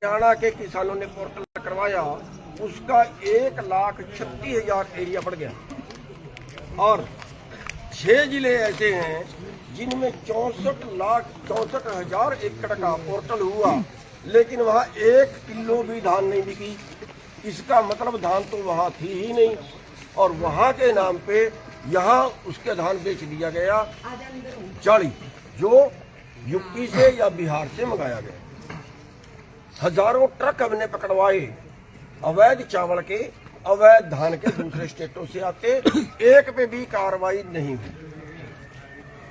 हरियाणा के किसानों ने पोर्टल करवाया, उसका 1,36,000 एरिया बढ़ गया और 6 जिले ऐसे हैं जिनमें 64,64,000 एकड़ का पोर्टल हुआ, लेकिन वहाँ 1 किलो भी धान नहीं बिकी। इसका मतलब धान तो वहाँ थी ही नहीं और वहाँ के नाम पे यहाँ उसके धान बेच दिया गया 40, जो यूपी से या बिहार से मंगाया गया। हजारों ट्रक हमने पकड़वाए अवैध चावल के, अवैध धान के दूसरे स्टेटों से आते, एक पे भी कार्रवाई नहीं हुई।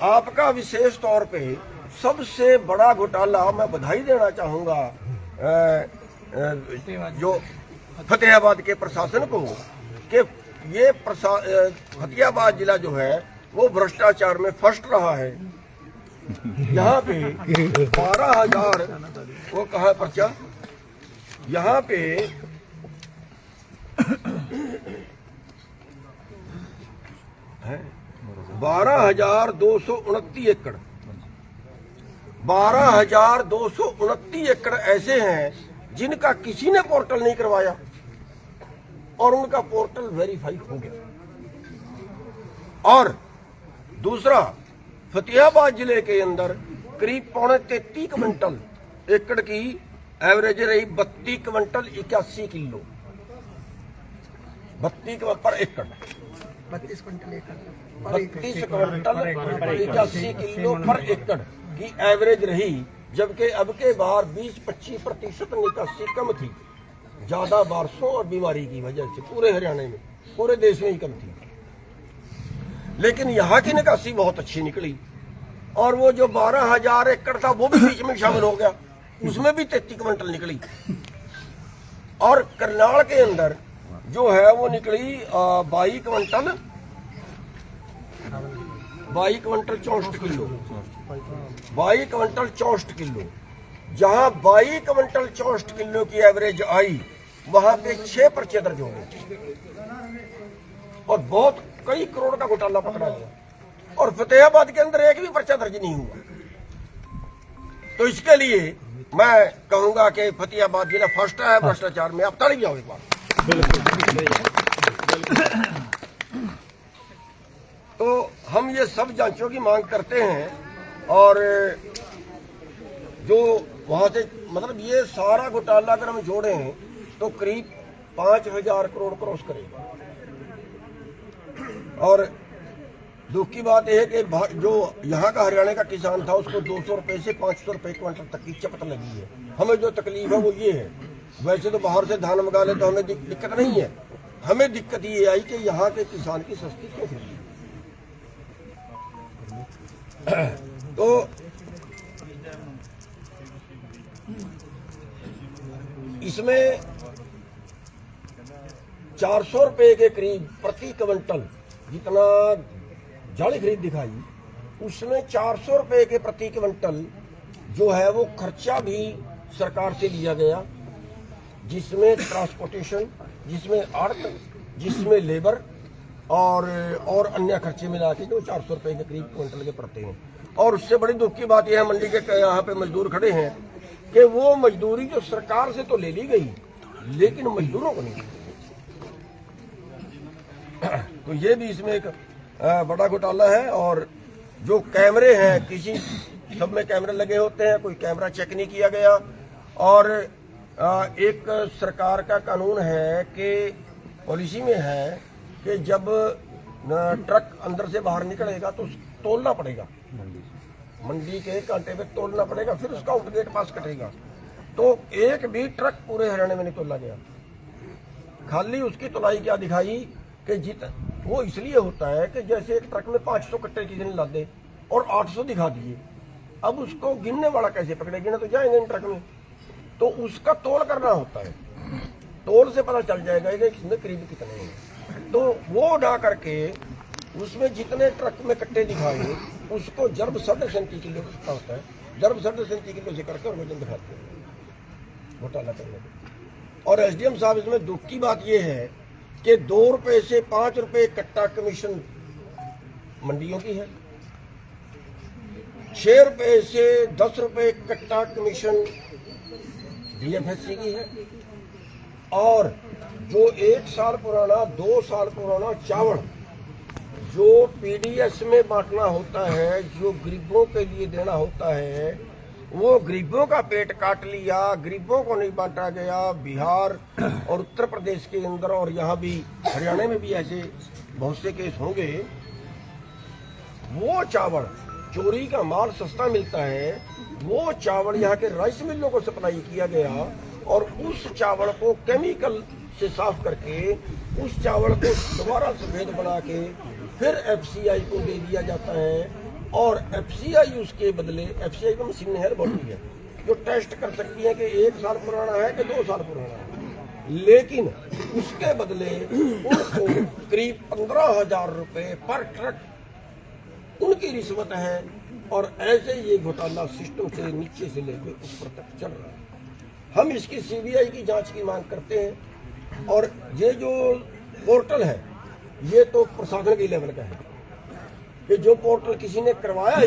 आपका विशेष तौर पे सबसे बड़ा घोटाला मैं बधाई देना चाहूंगा जो फतेहाबाद के प्रशासन को कि ये फतेहाबाद जिला जो है वो भ्रष्टाचार में फर्स्ट रहा है। यहाँ पे 12,000 वो कहा पर्चा, यहाँ पे 12,229 एकड़, 12,229 एकड़ ऐसे हैं जिनका किसी ने पोर्टल नहीं करवाया और उनका पोर्टल वेरीफाई हो गया। और दूसरा, फतेहाबाद जिले के अंदर करीब 33 क्विंटल एकड़ की एवरेज रही, 32 क्विंटल 81 किलो, 32 पर एकड़, 32 क्विंटल 81 किलो पर एकड़ की एवरेज रही, जबकि अब के बार 20-25% निकासी कम थी, ज्यादा बारिशों और बीमारी की वजह से पूरे हरियाणा में, पूरे देश में ही कम थी। लेकिन यहाँ की निकासी बहुत अच्छी निकली और वो जो 12,000 एकड़ था वो भी बीच में शामिल हो गया, उसमें भी 33 क्विंटल निकली। और करनाल के अंदर जो है वो निकली 22 क्विंटल 64 किलो, 22 क्विंटल 64 किलो। जहां 22 क्विंटल 64 किलो की एवरेज आई, वहां पे 6 पर्चे दर्ज हो गए और बहुत कई करोड़ का घोटाला पकड़ा गया। और फतेहाबाद के अंदर एक भी पर्चा दर्ज नहीं हुआ। तो इसके लिए मैं कहूंगा कि फतेहाबाद जिला फर्स्ट है भ्रष्टाचार में। आप ताली जाओ एक बार। तो हम ये सब जांचों की मांग करते हैं और जो वहां से मतलब ये सारा घोटाला अगर हम जोड़ें तो करीब 5,000 करोड़ क्रॉस करेगा। और दुख की बात यह है कि जो यहाँ का हरियाणा का किसान था उसको 200 रुपए से 500 रुपए क्विंटल तक की चपत लगी है। हमें जो तकलीफ है वो ये है, वैसे तो बाहर से धान मंगा ले तो हमें दिक्कत नहीं है, हमें दिक्कत ये आई कि यहाँ के किसान की सस्ती क्यों खरीदी। तो इसमें 400 रुपए के करीब प्रति क्विंटल जितना जाली खरीद दिखाई, उसमें 400 रुपए के प्रति क्विंटल जो है वो खर्चा भी सरकार से लिया गया, जिसमें ट्रांसपोर्टेशन, जिसमें आड़त, जिसमें लेबर और अन्य खर्चे मिला के जो 400 रुपए के करीब क्विंटल के पड़ते हैं। और उससे बड़ी दुख की बात यह है, मंडी के यहाँ पे मजदूर खड़े हैं कि वो मजदूरी जो सरकार से तो ले ली गई लेकिन मजदूरों को नहीं दी। तो ये भी इसमें एक बड़ा घोटाला है। और जो कैमरे हैं, किसी सब में कैमरे लगे होते हैं, कोई कैमरा चेक नहीं किया गया। और एक सरकार का कानून है कि पॉलिसी में है कि जब ट्रक अंदर से बाहर निकलेगा तो तोलना पड़ेगा, मंडी के कांटे पे तोलना पड़ेगा, फिर उसका आउटगेट पास कटेगा। तो एक भी ट्रक पूरे हरियाणा में नहीं तोला गया। खाली उसकी तोलाई क्या दिखाई कि वो इसलिए होता है कि जैसे एक ट्रक में 500 कट्टे किसी ने लादे और 800 दिखा दिए, अब उसको गिनने वाला कैसे पकड़े, गिने तो जाएंगे इन ट्रक में, तो उसका तोल करना होता है। तोल से पता चल जाएगा कि इसमें करीब कितने हैं। तो वो ना करके उसमें जितने ट्रक में कट्टे दिखाए उसको जर्ब 37 किलो का होता है, जर्ब 37 किलो से करके और वजन दिखाते हैं घोटाला करने के। और एसडीएम साहब, इसमें दुख की बात यह है कि 2 रुपए से 5 रुपए कट्टा कमीशन मंडियों की है, 6 रुपए से 10 रुपए कट्टा कमीशन DFSC की है। और जो 1 साल पुराना 2 साल पुराना चावल जो PDS में बांटना होता है, जो गरीबों के लिए देना होता है, वो गरीबों का पेट काट लिया, गरीबों को नहीं बांटा गया। बिहार और उत्तर प्रदेश के अंदर और यहाँ भी हरियाणा में भी ऐसे बहुत से केस होंगे। वो चावल चोरी का माल सस्ता मिलता है, वो चावल यहाँ के राइस मिलों को सप्लाई किया गया और उस चावल को केमिकल से साफ करके उस चावल को दोबारा सफेद बना के फिर FCI को दे दिया जाता है। और FCI उसके बदले, FCI को मशीन है बॉडी है जो टेस्ट कर सकती है कि 1 साल पुराना है कि 2 साल पुराना है, लेकिन उसके बदले उनको करीब 15,000 रुपए पर ट्रक उनकी रिश्वत है। और ऐसे ये घोटाला सिस्टम से नीचे से लेकर ऊपर तक चल रहा है। हम इसकी CBI की जांच की मांग करते हैं। और ये जो पोर्टल है ये तो प्रशासन के लेवल का है कि जो पोर्टल किसी ने करवाया